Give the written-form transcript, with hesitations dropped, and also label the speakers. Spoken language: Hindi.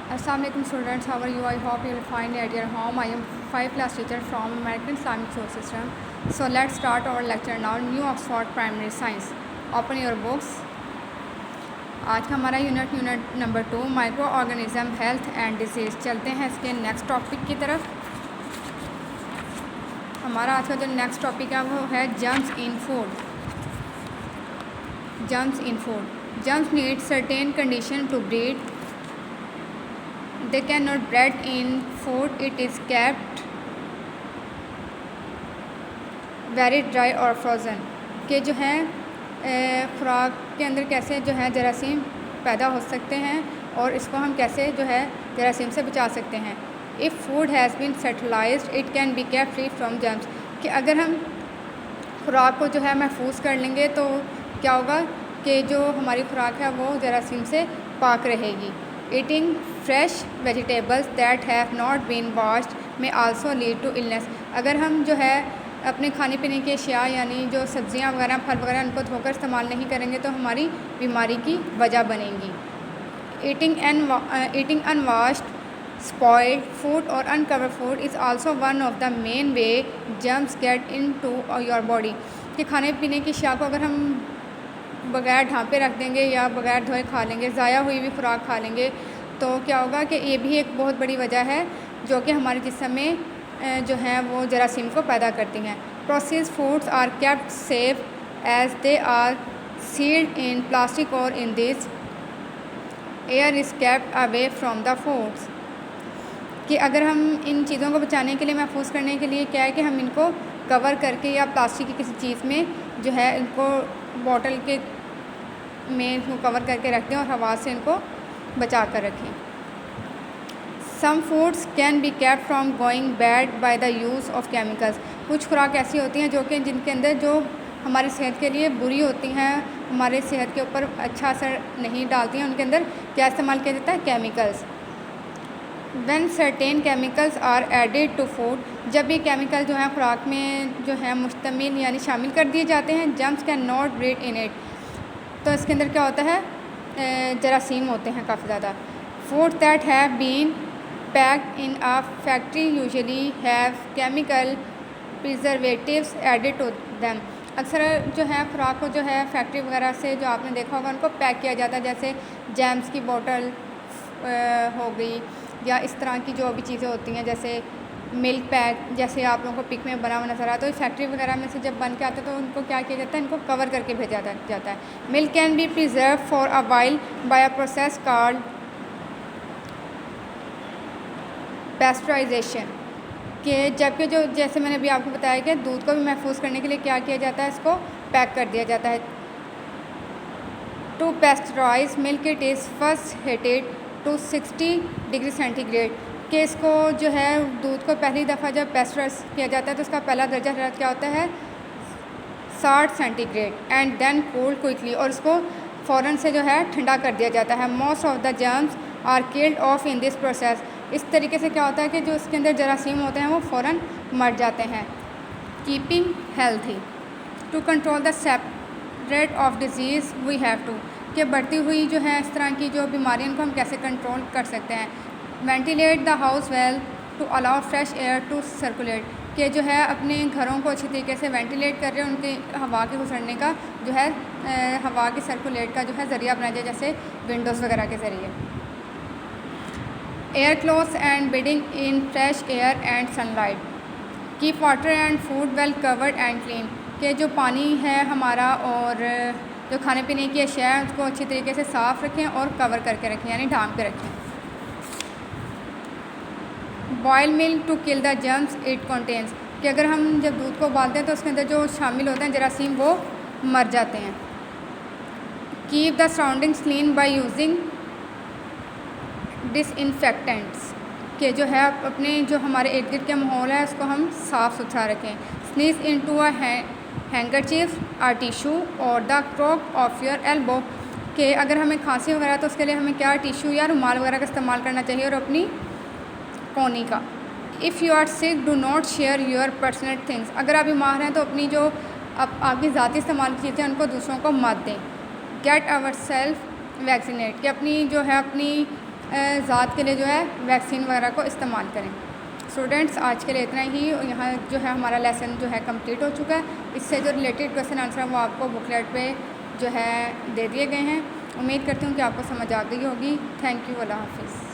Speaker 1: Assalamualaikum students, how are you? I hope you will find at your home. I am 5 class teacher from American Islamic Source System. So let's start our lecture now. New Oxford Primary Science. Open your books. आज का हमारा unit number 2 micro organism health and disease. चलते हैं इसके नेक्स्ट टॉपिक की तरफ। हमारा आज का जो नेक्स्ट टॉपिक है वो है germs in food. Germs need certain condition to breed. They cannot breed in food. It is kept very dry or frozen. कि जो है खुराक के अंदर कैसे जो है जरासीम पैदा हो सकते हैं और इसको हम कैसे जो है जरासीम से बचा सकते हैं। If food has been fertilized, it can be kept free from germs. कि अगर हम खुराक को जो है महफूज कर लेंगे तो क्या होगा कि जो हमारी खुराक है वो जरासीम से पाक रहेगी। Eating fresh vegetables that have not been washed may also lead to illness. अगर हम जो है अपने खाने पीने की अशिया यानी जो सब्ज़ियाँ वगैरह फल वगैरह उनको धोकर इस्तेमाल नहीं करेंगे तो हमारी बीमारी की वजह बनेंगी। Eating unwashed, spoiled food or uncovered food is also one of the main way germs get into your body. कि खाने पीने की अशिया को अगर हम बग़ैर ढाँपे रख देंगे या बग़ैर धोए खा लेंगे, ज़ाया हुई भी खुराक खा लेंगे तो क्या होगा कि ये भी एक बहुत बड़ी वजह है जो कि हमारे जिस्म में जो है वो जरासीम को पैदा करती हैं। Processed foods are kept safe as they are sealed in plastic और in this air is kept away from the foods. कि अगर हम इन चीज़ों को बचाने के लिए महफूज करने के लिए क्या है कि हम इनको कवर करके या प्लास्टिक की किसी चीज़ में जो है इनको बॉटल के में इनको कवर करके रखते हैं और हवा से इनको बचा कर रखें। Some foods can be kept from going bad by the use of chemicals. कुछ खुराक ऐसी होती हैं जो कि जिनके अंदर जो हमारी सेहत के लिए बुरी होती हैं, हमारे सेहत के ऊपर अच्छा असर नहीं डालती हैं, उनके अंदर क्या इस्तेमाल किया जाता है? Chemicals. When certain chemicals are added to food, जब भी केमिकल जो है खुराक में जो है मुश्तमिल यानी शामिल कर दिए जाते हैं, germs can not breed in it, तो इसके अंदर क्या होता है? जरासीम होते हैं काफ़ी ज़्यादा। Foods that have been packed in a factory usually have chemical preservatives added to them. अक्सर जो है खुराक को जो है फैक्ट्री वगैरह से जो आपने देखा होगा उनको पैक किया जाता है, जैसे जैम्स की बोतल हो गई या इस तरह की जो भी चीज़ें होती हैं, जैसे मिल्क पैक जैसे आप लोगों को पिक में बना हुआ नजर आता है। तो फैक्ट्री वगैरह में से जब बन के आते हैं तो उनको क्या किया जाता है? इनको कवर करके भेजा जाता है। Milk can be preserve for a while by a process called pasteurisation. कि जबकि जो जैसे मैंने अभी आपको बताया कि दूध को भी महफूज करने के लिए क्या किया जाता है? इसको पैक कर दिया जाता है। To pasteurise milk it is first heated to 60 degree centigrade. कि इसको जो है दूध को पहली दफ़ा जब पेस्चराइज किया जाता है तो उसका पहला दर्जा क्या होता है? 60 centigrade and then cooled quickly, और इसको फ़ौरन से जो है ठंडा कर दिया जाता है। Most of the germs are killed off in this process. इस तरीके से क्या होता है कि जो इसके अंदर जरासीम होते हैं वो फ़ौरन मर जाते हैं। Keeping healthy to control the separate of disease we have to. कि बढ़ती हुई जो है इस तरह की जो बीमारियों को हम कैसे कंट्रोल कर सकते हैं। Ventilate the house well to allow fresh air to circulate. कि जो है अपने घरों को अच्छी तरीके से वेंटिलेट कर रहे हैं, उनके हवा के गुजरने का जो है हवा के सर्कुलेट का जो है ज़रिया बनाया जाए, जैसे विंडोज़ वगैरह के ज़रिए। Air clothes and bedding in fresh air and sunlight. Keep water and food well covered and clean. कि जो पानी है हमारा और जो खाने पीने की अशिया है उसको अच्छी तरीके से साफ़ रखें और कवर करके रखें यानी ढाँप के रखें। Boil milk to kill the germs it contains. कि अगर हम जब दूध को उबालते हैं तो उसके अंदर जो शामिल होते हैं जरासीम वो मर जाते हैं। Keep the surroundings clean by using disinfectants. कि जो है अपने जो हमारे इर्द गिर्द का माहौल है उसको हम साफ़ सुथरा रखें। Sneeze into a handkerchief or tissue or the crook of your elbow. कि अगर हमें खांसी वगैरह तो उसके लिए हमें क्या टिशू या रुमाल वगैरह का इस्तेमाल करना चाहिए और अपनी कोहनी का। If you are sick do not share your personal things. अगर आप बीमार हैं तो अपनी जो आपकी ज़ाती इस्तेमाल की चीज़ें उनको दूसरों को मत दें। Get our self vaccinate. कि अपनी जो है अपनी ज़ात के लिए जो है वैक्सीन वगैरह को इस्तेमाल करें। स्टूडेंट्स, आज के लिए इतना ही। यहाँ जो है हमारा लेसन जो है कंप्लीट हो चुका है। इससे जो रिलेटेड क्वेश्चन आंसर है वो आपको बुकलेट पे जो है दे दिए गए हैं। उम्मीद करती हूँ कि आपको समझ आ गई होगी। Thank you. अल्लाह हाफ़िज़।